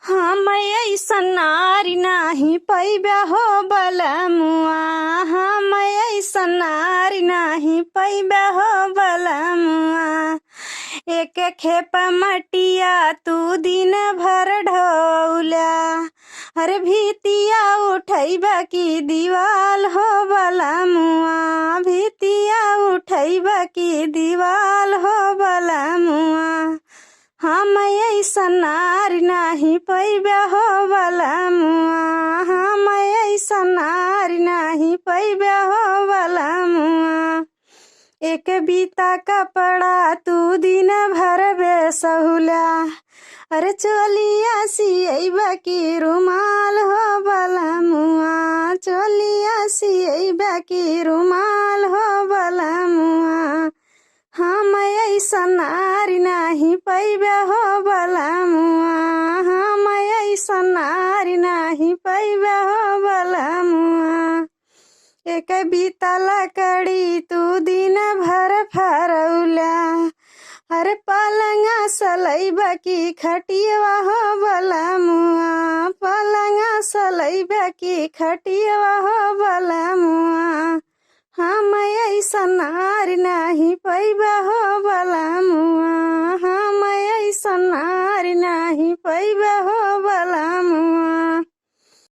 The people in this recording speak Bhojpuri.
हम ऐसन नारी नाही पैबा हो बलमुआ। हम ऐसन नारी नाही पैबा हो बलमुआ। एक खेप मटिया तू दिन भर ढौला, हर भीतिया उठैबा की दीवाल हो बलमुआ। भीतिया उठैबा की दीवाल हो बलमुआ। हम ऐसन नारी नाही पैबा हो बलमुआ। हम ऐसन नारी नाही पैबा हो बलमुआ। एक बीता कपड़ा तू दिन भर बेसहुला, अरे चोलिया सियैबा की रुमाल हो बलमुआ। चोलिया सियैबा की रुमाल हो बलमुआ। हम ऐसन नारी नाही पैबा हो बलमुआ। हम ऐसन नारी नाही पैबा हो बलमुआ। एक बीता लकड़ी तू दिन भर फरौला, हर पलंगा सलैबा की खटियवा हो बलमुआ। पलंगा सलैबा की खटियवा हो बलमुआ। हम ऐसन नारी नाही पैबा हो